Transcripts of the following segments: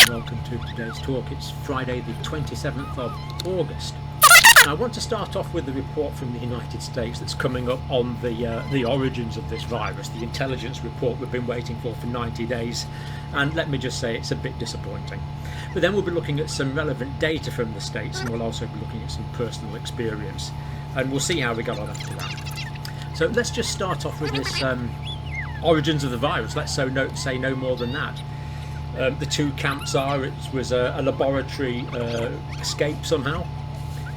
and welcome to today's talk. It's Friday the 27th of August. I want to start off with the report from the United States that's coming up on the origins of this virus, the intelligence report we've been waiting for 90 days, and let me just say it's a bit disappointing. But then we'll be looking at some relevant data from the States, and we'll also be looking at some personal experience, and we'll see how we got on after that. So let's just start off with this origins of the virus. Let's say no more than that. The two camps are, it was a laboratory escape somehow.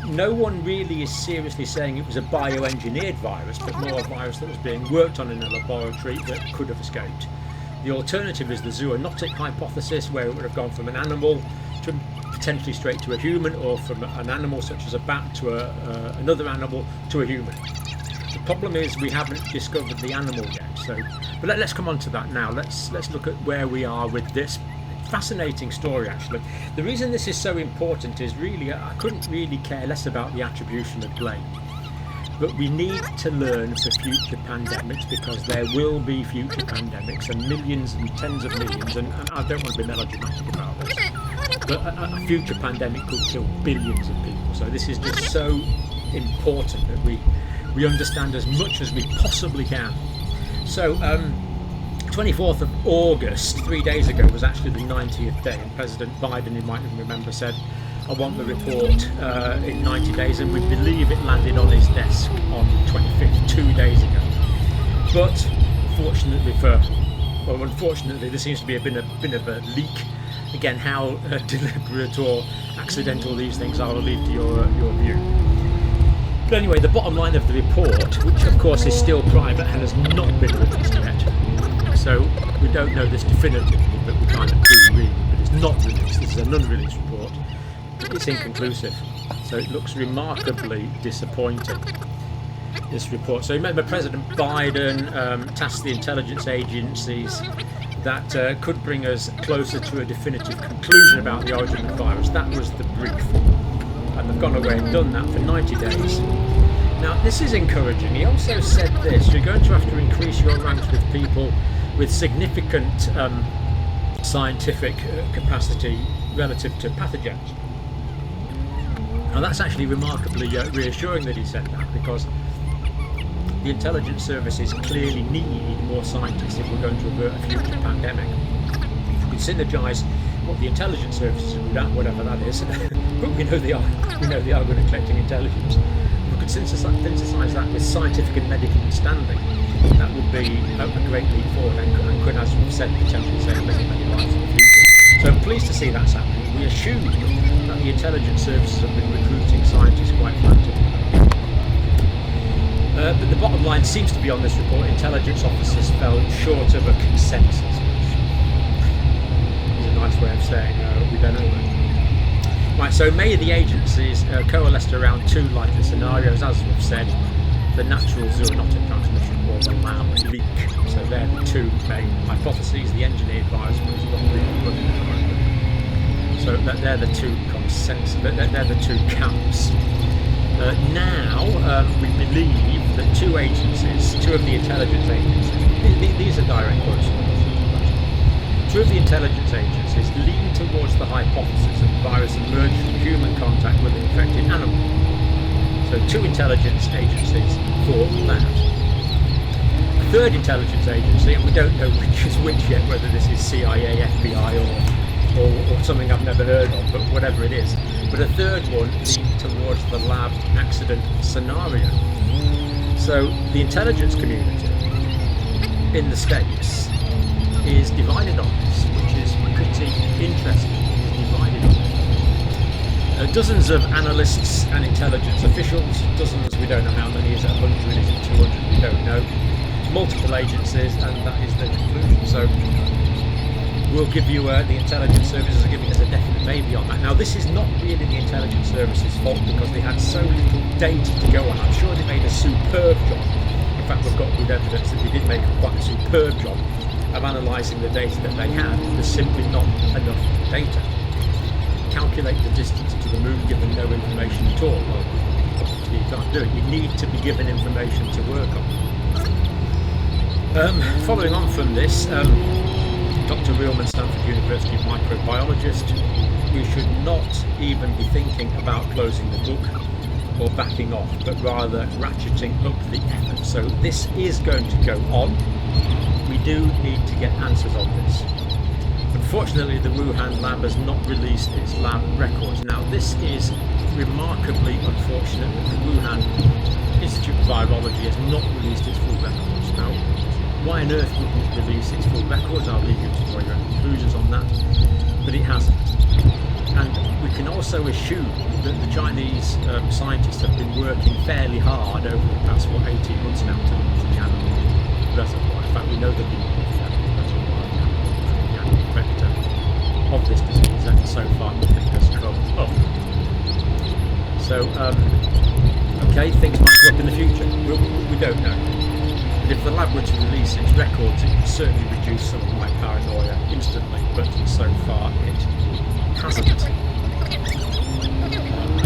No one really is seriously saying it was a bioengineered virus, but more a virus that was being worked on in a laboratory that could have escaped. The alternative is the zoonotic hypothesis, where it would have gone from an animal to potentially straight to a human, or from an animal such as a bat to another animal to a human. The problem is we haven't discovered the animal yet. But let's come on to that now. Let's look at where we are with this fascinating story. Actually, the reason this is so important is really I couldn't really care less about the attribution of blame. But we need to learn for future pandemics, because there will be future pandemics, and millions and tens of millions, and I don't want to be melodramatic about this, but a future pandemic could kill billions of people. So this is just so important that we understand as much as we possibly can. So 24th of August, 3 days ago, was actually the 90th day, and President Biden, you might remember, said, I want the report in 90 days, and we believe it landed on his desk on the 25th, 2 days ago. But unfortunately, there seems to be a bit of a leak. Again, how deliberate or accidental these things are, I'll leave to your view. But anyway, the bottom line of the report, which of course is still private and has not been released yet, so we don't know this definitively, but we kind of do really, but it's not released. This is an unreleased report. It's inconclusive, so it looks remarkably disappointing, this report. So remember, President Biden tasked the intelligence agencies that could bring us closer to a definitive conclusion about the origin of the virus. That was the brief. And they've gone away and done that for 90 days. Now, this is encouraging. He also said this: you're going to have to increase your ranks with people with significant scientific capacity relative to pathogens. Now, that's actually remarkably reassuring that he said that, because the intelligence services clearly need more scientists if we're going to avert a future pandemic. If we could synergise what the intelligence services are good at, whatever that is, but we know they are good at collecting intelligence. If we could synthesise that with scientific and medical understanding, that would be a great leap forward, and could, as we've said, potentially save many lives in the future. So I'm pleased to see that's happening. We assume that the intelligence services have been recruiting scientists quite frantically. But the bottom line seems to be on this report: intelligence officers fell short of a consensus. Nice way of saying we don't know. Right, so many of the agencies coalesced around two likely scenarios, as we've said: the natural zoonotic transmission or the lab leak. So they're the two main hypotheses. The engineered virus was not really running correctly. So they're the two consensus. They're the two camps. Now we believe that two of the intelligence agencies. These are direct quotes. Two of the intelligence agencies lean towards the hypothesis that the virus emerged from human contact with an infected animal. So two intelligence agencies thought that. A third intelligence agency, and we don't know which is which yet, whether this is CIA, FBI or something I've never heard of, but whatever it is. But a third one leaned towards the lab accident scenario. So the intelligence community in the States is divided on this, which is pretty interesting. Is divided on it. Dozens of analysts and intelligence officials, dozens, we don't know how many, is it 100, is it 200, we don't know, multiple agencies, and that is the conclusion. So we'll give you, the intelligence services are giving us a definite maybe on that. Now, this is not really the intelligence services' fault, because they had so little data to go on. I'm sure they made a superb job. In fact, we've got good evidence that they did make quite a superb job of analysing the data that they had. There's simply not enough data. Calculate the distance to the moon given no information at all. Well, obviously you can't do it. You need to be given information to work on. Following on from this, Dr. Reelman, Stanford University microbiologist. We should not even be thinking about closing the book or backing off, but rather ratcheting up the effort. So this is going to go on. We do need to get answers on this. Unfortunately, the Wuhan lab has not released its lab records. Now, this is remarkably unfortunate that the Wuhan Institute of Virology has not released its full records. Now, why on earth wouldn't it release its full records? I'll leave you to draw your own conclusions on that, but it hasn't. And we can also assume that the Chinese scientists have been working fairly hard over the past, 18 months now to remove the animal reservoir. In fact, we know they've been removing the animal reservoir, the animal vector of this disease, and so far nothing has come up. So, okay, things might come up in the future. We don't know. But if the lab were to release its records, it would certainly reduce some of my paranoia instantly, but so far it hasn't.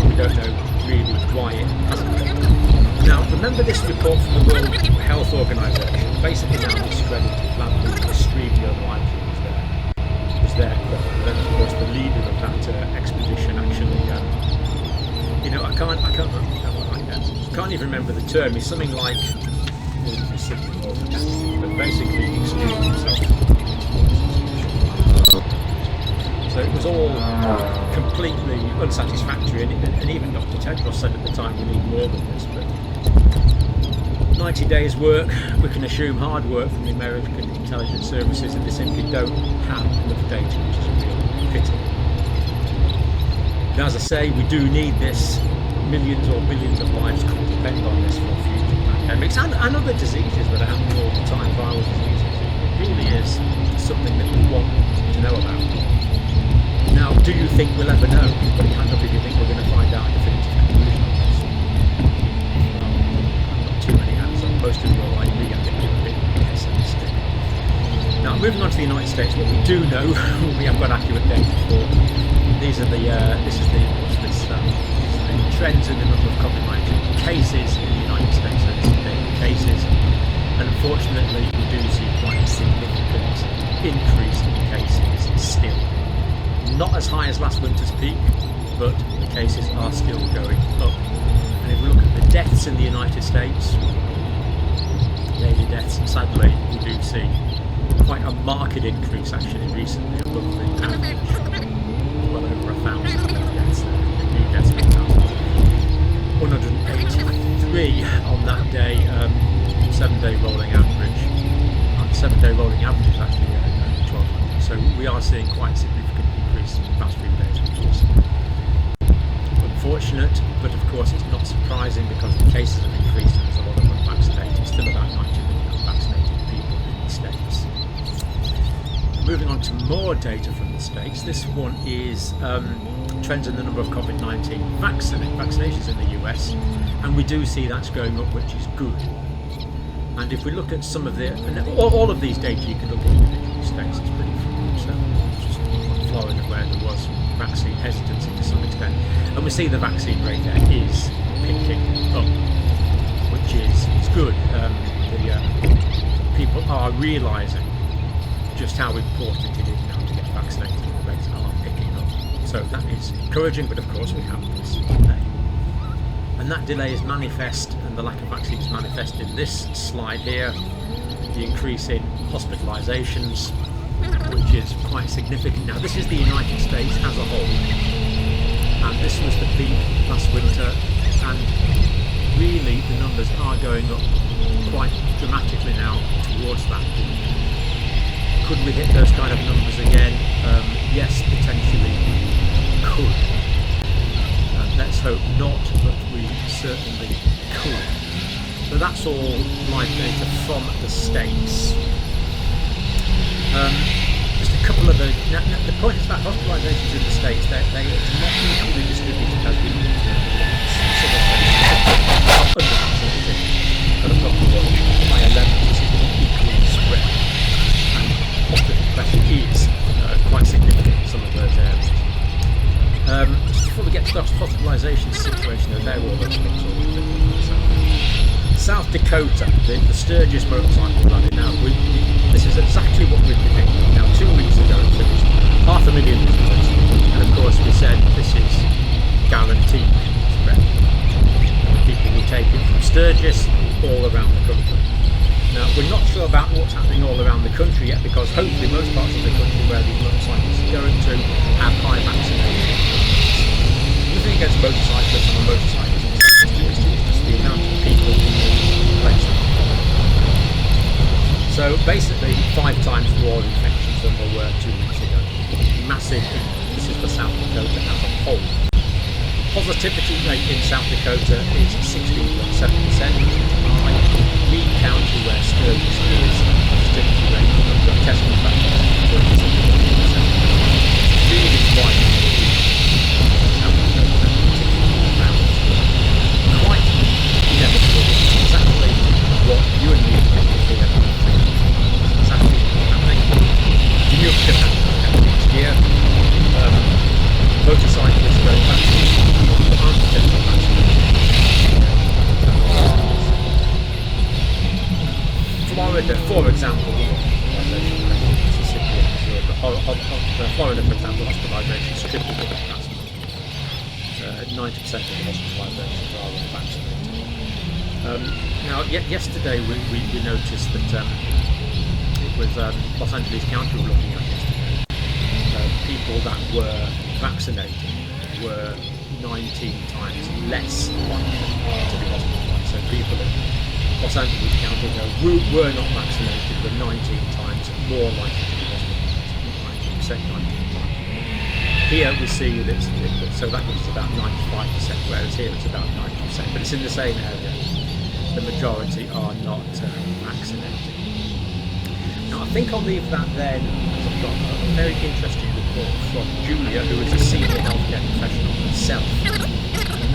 We don't know really why it hasn't. Now, remember this report from the World Health Organization, basically now discredited lab leak extremely unlikely was their quote. And then, of course, the leader of that expedition actually, I can't even remember the term. It's something like, but basically excluded himself. So it was all completely unsatisfactory, and even Dr. Tedros said at the time we need more than this. But 90 days work, we can assume hard work from the American intelligence services, and they simply don't have enough data, which is a real pity. But as I say, we do need this. Millions or billions of lives could depend on this for future pandemics and other diseases that are happening all the time, viral diseases. It really is something that we want to know about. Now, do you think we'll ever know? But hand up if you think we're going to find out a definitive conclusion on this. Not too many hands up. Most of you are like me, I think you're a bit pessimistic. Now, moving on to the United States, what we do know, we have got accurate data for. These are the trends in the number of COVID-19 cases in the United States. So this is daily cases, and unfortunately, we do see quite a significant increase in cases still. Not as high as last winter's peak, but the cases are still going up. And if we look at the deaths in the United States, daily deaths, sadly, we do see quite a marked increase actually recently above the average. Well over 1,000 deaths there. New deaths per 1,183 on that day, 7-day rolling average. The 7-day rolling average is actually 1,200. So we are seeing quite a significant increase in the past few days, which is unfortunate, but of course it's not surprising because the cases have increased and there's a lot of unvaccinated, still about 90 million unvaccinated people in the States. Moving on to more data from the States, this one is trends in the number of COVID-19 vaccinations in the US, and we do see that's going up, which is good. And if we look at some of the, all of these data, you can look at individual states, it's pretty just Florida where there was vaccine hesitancy to some extent, and we see the vaccine rate there is picking up, which is good. People are realising just how important it is now to get vaccinated, and the rates are picking up. So that is encouraging, but of course we have this delay. And that delay is manifest, and the lack of vaccines manifest in this slide here, the increase in hospitalisations, which is quite significant. Now this is the United States as a whole, and this was the peak last winter, and really the numbers are going up quite dramatically now towards that peak. Could we hit those kind of numbers again? Yes, potentially could. Let's hope not, but we certainly could. So that's all live data from the States. Just a couple of the point is about hospitalisations in the States. They're not equally distributed as we look at some of the undervaccinated, but I've got to watch higher levels. It's not equally spread, and hospital pressure is quite significant in some of those areas. Just before we get to the hospitalisation situation, there were all those things. South Dakota, the Sturgis motorcycle rally. Now, this is exactly what we're predicting. Now, 2 weeks ago it finished 500,000 visitors, and of course we said this is guaranteed spread. People will take it from Sturgis all around the country. Now we're not sure about what's happening all around the country yet, because hopefully most parts of the country where these motorcyclists are going to have high vaccination. Nothing against motorcyclists and motorcyclists, it's just the amount of people in the place. So basically 5 times more infections than there were 2 weeks ago. Massive. This is for South Dakota as a whole. Positivity rate in South Dakota is 16.7%, which is high. Meade County, where Sturgis is, positivity rate of the testing factor is 37.7%. Really quite South Dakota, particularly around this world. Quite inevitable. It's exactly what you and me think of here. It's exactly what's happening. You knew it could happen next year. Motorcyclists going back to Florida, for example, Mississippi, Florida, for example, hospitalisation is triple the capacity. 90% of the hospitalisations are unvaccinated. Now, yesterday we noticed that it was Los Angeles County we were looking at yesterday. People that were vaccinated were 19 times less likely to be hospitalised. So people in Los Angeles County who were not vaccinated were 19 times more likely to be hospitalised. 19 times. Here we see that so that gives us about 95%, whereas here it's about 90%. But it's in the same area. The majority are not vaccinated. Now I think I'll leave that then, as I've got a very interesting report from Julia, who is a senior healthcare professional herself.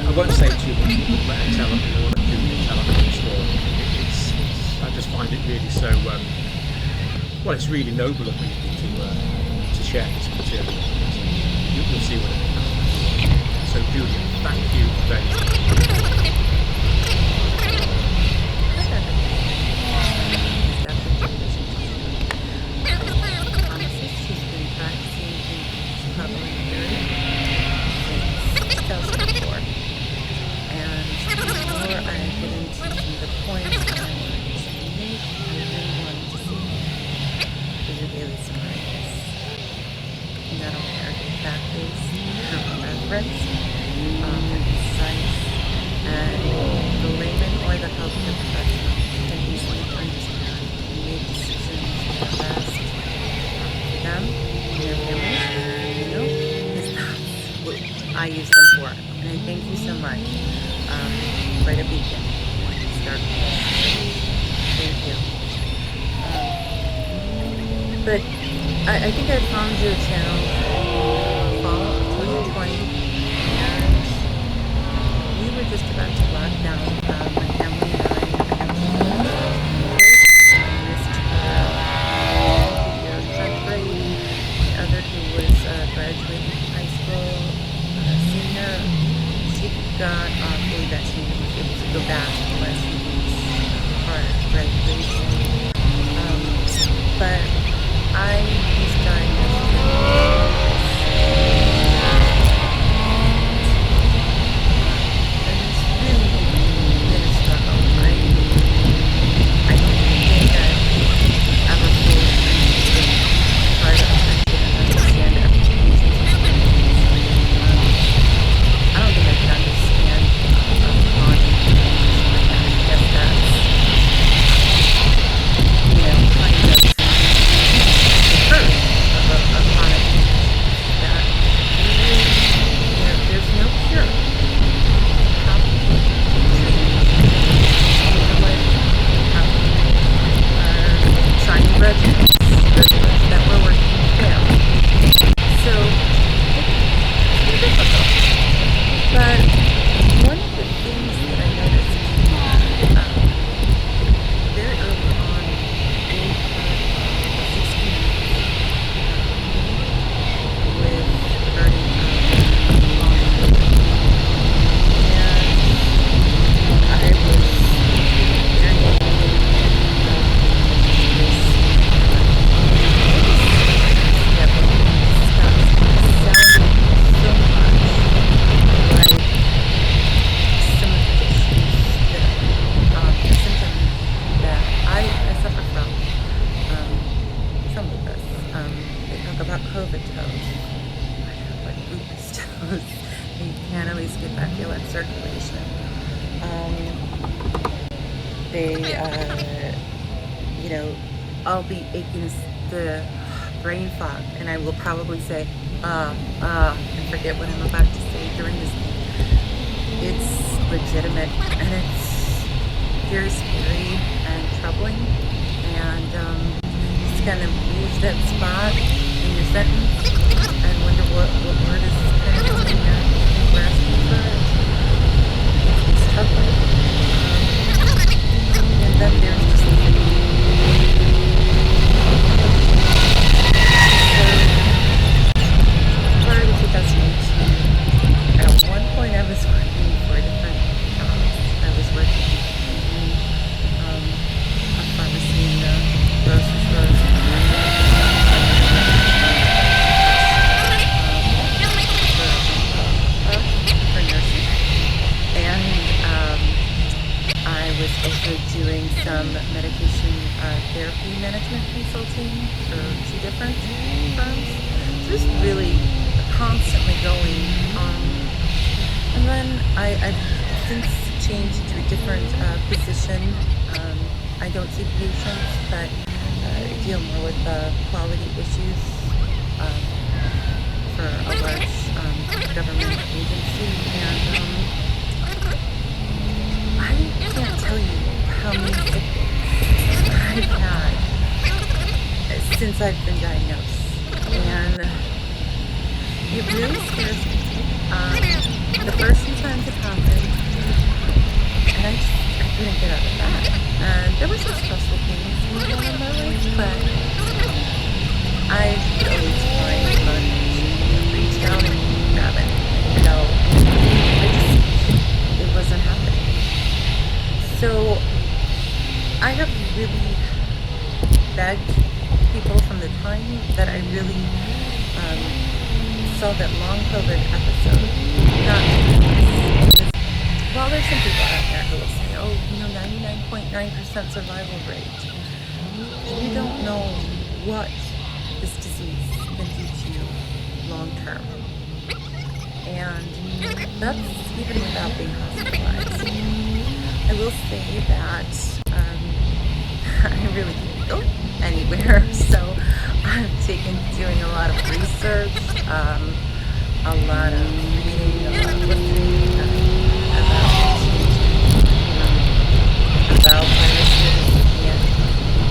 I won't say too much, but let her tell her, or let Julia tell her the story. I just find it really so, well, it's really noble of people to share this material. You'll see what it is. So Julia, thank you very much. I use them for. And I thank you so much. Right a beacon. Sturgis. Thank you. But I think I found your channel fall of 2020, and we were just about to lock down. My family and I missed your front grade. The other who was graduating from high school. Senior, she got fully vaccinated. She was able to go back less weeks prior to graduation. But I was diagnosed and it's really been a struggle. I don't think I've ever fully tried to understand applications. I don't think I can understand bonding. I guess that's, kind of COVID toes. I have like lupus toes. You can't always get that feel of circulation. I'll be aching the brain fog, and I will probably say, and forget what I'm about to say during this thing. It's legitimate, and it's very scary and troubling, and just kind of lose that spot in your sentence and wonder what word is kind of coming out and grasping for it. It's troubling. And then there's just prior to 2018, at one point I was working for different jobs. I was working in a pharmacy in the grocery store. For nurses. And I was also doing some medication therapy management consulting for 2 different firms. So it was really constantly going. And then I've since changed to a different position. I don't see patients, but deal more with quality issues for a large government agency. And I can't tell you how many sick days I've had since I've been diagnosed. And it really scares me. The first few times it happened, and I couldn't get out of bed. And there were some stressful things going on in my life, but I could always find fun to reach down and grab it. It wasn't happening. So I have really begged people from the time that I really saw that long COVID episode, not because, well, there's some people out there who will say, 99.9% survival rate. You don't know what this disease can do to you long term. And that's even without being hospitalized. I will say that I really can't go anywhere, so I've taken to doing a lot of research, a lot of reading, a lot of listening about viruses, and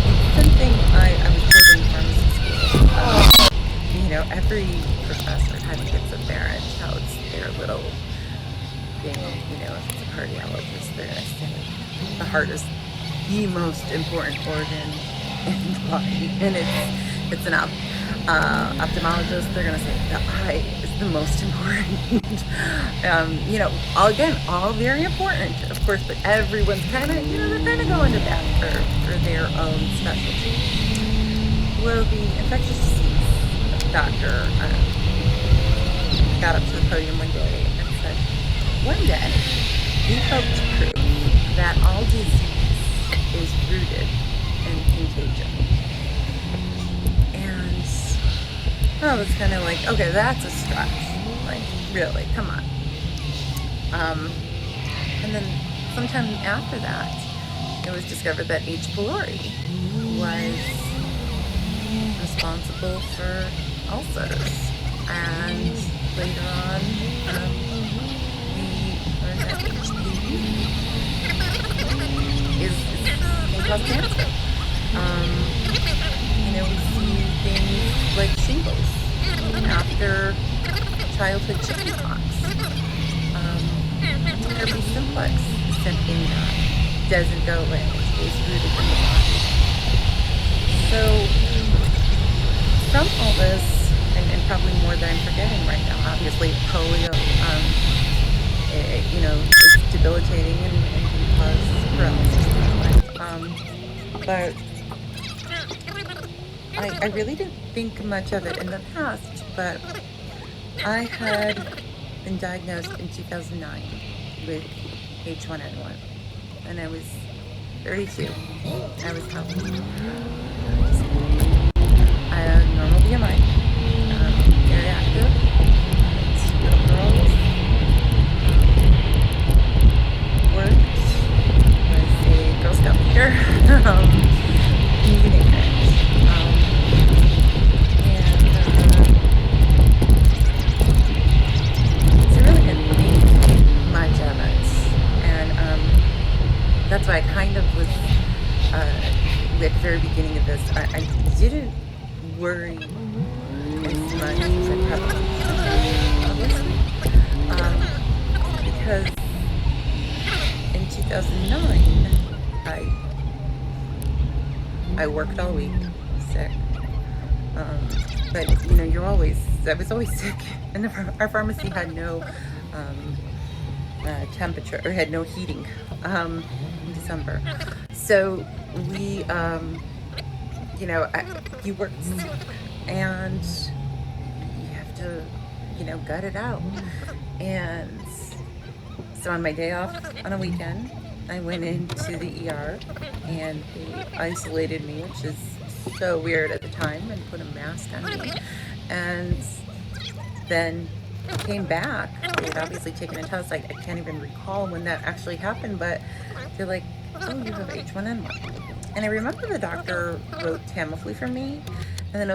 it's something I was told in pharmacy school. Every professor kind of gets up there and touts their little thing. If it's a cardiologist, they're going to say the heart is the most important organ in the body, and it's an ophthalmologist, they're gonna say the eye is the most important. All very important, of course, but everyone's kind of, they're kind of going to bat for their own specialty. Well, the infectious disease doctor got up to the podium one day and said, one day we hope to prove that all disease is rooted in contagion. And I was kind of like, okay, that's a stretch. Like, really, come on. And then sometime after that, it was discovered that H. pylori was responsible for ulcers. And later on, we learned that HPV can cause cancer. We see things like shingles after childhood chickenpox. Herpes simplex is something that doesn't go away. It stays rooted in the body. So, from all this, and probably more than I'm forgetting right now, obviously polio, is debilitating and can cause paralysis. But I really didn't think much of it in the past, but I had been diagnosed in 2009 with H1N1, and I was 32. I was healthy. I had normal BMI, 2009, I worked all week sick. But you know, I was always sick, and our pharmacy had no temperature, or had no heating in December. So we, you know, you work and you have to, you know, gut it out. And so on my day off on a weekend, I went into the ER and they isolated me, which is so weird at the time, and put a mask on me. And then I came back. They had obviously taken a test. I can't even recall when that actually happened, but they're like, oh, you have H1N1. And I remember the doctor wrote Tamiflu for me, and then